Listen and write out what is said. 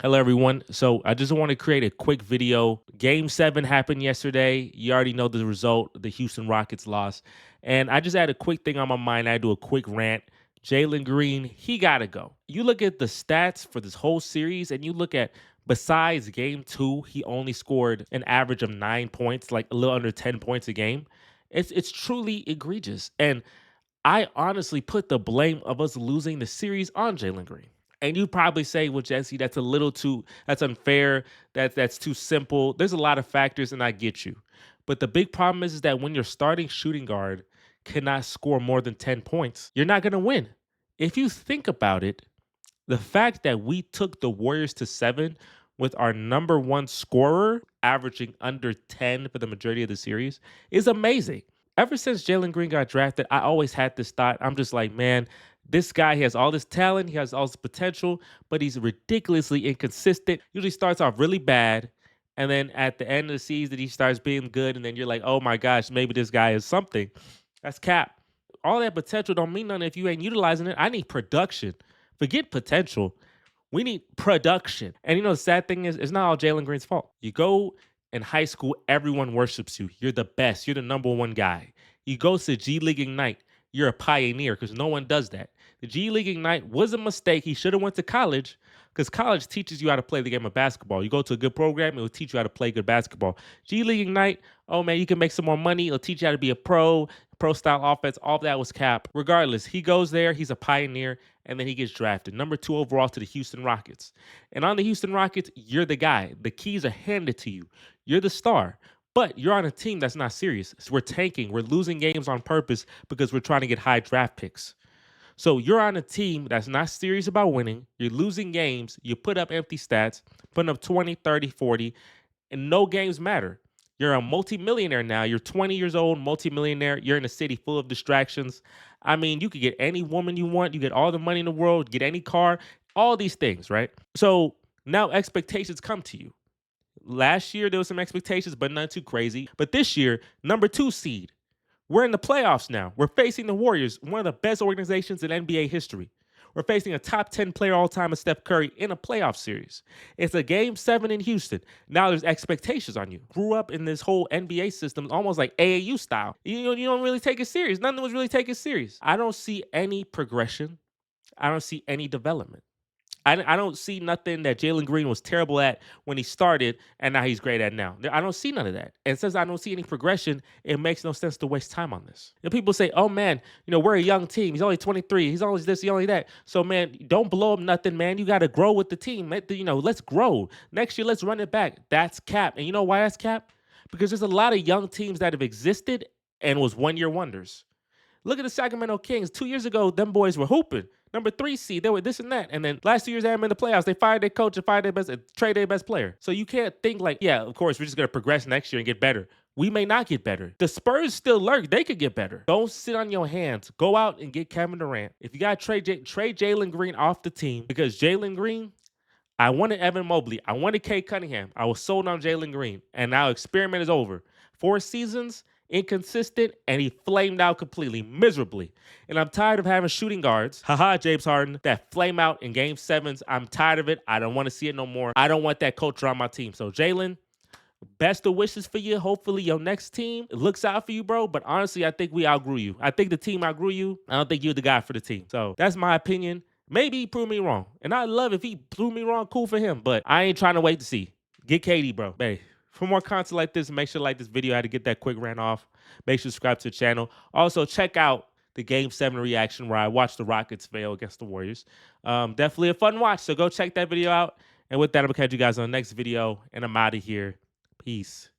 Hello, everyone. So I just want to create a quick video. Game 7 happened yesterday. You already know the result. The Houston Rockets lost. And I just had a quick thing on my mind. I had to do a quick rant. Jalen Green, he got to go. You look at the stats for this whole series and you look at besides game 2, he only scored an average of 9 points, like a little under 10 points a game. It's truly egregious. And I honestly put the blame of us losing the series on Jalen Green. And you probably say, well, Jesse, that's a little too, that's unfair. That's too simple. There's a lot of factors, and I get you. But the big problem is that when your starting shooting guard cannot score more than 10 points, you're not going to win. If you think about it, the fact that we took the Warriors to 7 with our number one scorer averaging under 10 for the majority of the series is amazing. Ever since Jalen Green got drafted, I always had this thought. I'm just like, man, this guy, he has all this talent, he has all this potential, but he's ridiculously inconsistent. Usually starts off really bad, and then at the end of the season, he starts being good, and then you're like, oh my gosh, maybe this guy is something. That's cap. All that potential don't mean nothing if you ain't utilizing it. I need production. Forget potential. We need production. And the sad thing is, it's not all Jalen Green's fault. You go in high school, everyone worships you. You're the best. You're the number one guy. You go to G League Ignite, you're a pioneer because no one does that. The G League Ignite was a mistake. He should have went to college because college teaches you how to play the game of basketball. You go to a good program, it will teach you how to play good basketball. G League Ignite, oh man, you can make some more money. It'll teach you how to be a pro style offense. All of that was cap. Regardless, he goes there. He's a pioneer. And then he gets drafted number 2 overall to the Houston Rockets. And on the Houston Rockets, you're the guy. The keys are handed to you. You're the star. But you're on a team that's not serious. So we're tanking. We're losing games on purpose because we're trying to get high draft picks. So you're on a team that's not serious about winning. You're losing games. You put up empty stats, putting up 20, 30, 40, and no games matter. You're a multimillionaire now. You're 20 years old, multimillionaire. You're in a city full of distractions. I mean, you could get any woman you want. You get all the money in the world, get any car, all these things, right? So now expectations come to you. Last year, there was some expectations, but none too crazy. But this year, number 2 seed. We're in the playoffs now. We're facing the Warriors, one of the best organizations in NBA history. We're facing a top 10 player all time of Steph Curry in a playoff series. It's a game 7 in Houston. Now there's expectations on you. Grew up in this whole NBA system, almost like AAU style. You don't really take it serious. None of us really take it serious. I don't see any progression. I don't see any development. I don't see nothing that Jalen Green was terrible at when he started and now he's great at now. I don't see none of that. And since I don't see any progression, it makes no sense to waste time on this. People say, oh man, we're a young team. He's only 23. He's always this, he's only that. So man, don't blow up nothing, man. You got to grow with the team. Let's grow. Next year, let's run it back. That's cap. And you know why that's cap? Because there's a lot of young teams that have existed and was one-year wonders. Look at the Sacramento Kings. 2 years ago, them boys were hooping. Number 3 seed, they were this and that. And then last 2 years, they haven't been in the playoffs. They fired their coach and fired their best, trade their best player. So you can't think like, yeah, of course, we're just going to progress next year and get better. We may not get better. The Spurs still lurk. They could get better. Don't sit on your hands. Go out and get Kevin Durant. If you got to trade Jalen Green off the team, because Jalen Green, I wanted Evan Mobley. I wanted Kate Cunningham. I was sold on Jalen Green. And now experiment is over. 4 seasons, inconsistent, and he flamed out completely, miserably. And I'm tired of having shooting guards, James Harden, that flame out in game 7s. I'm tired of it. I don't want to see it no more. I don't want that culture on my team. So Jalen, best of wishes for you. Hopefully your next team looks out for you, bro. But honestly, I think we outgrew you. I think the team outgrew you. I don't think you're the guy for the team. So that's my opinion. Maybe he proved me wrong. And I'd love if he proved me wrong, cool for him. But I ain't trying to wait to see. Get KD, bro. Hey. For more content like this, make sure to like this video. I had to get that quick rant off. Make sure to subscribe to the channel. Also, check out the Game 7 reaction where I watched the Rockets fail against the Warriors. Definitely a fun watch, so go check that video out. And with that, I'm going to catch you guys on the next video, and I'm out of here. Peace.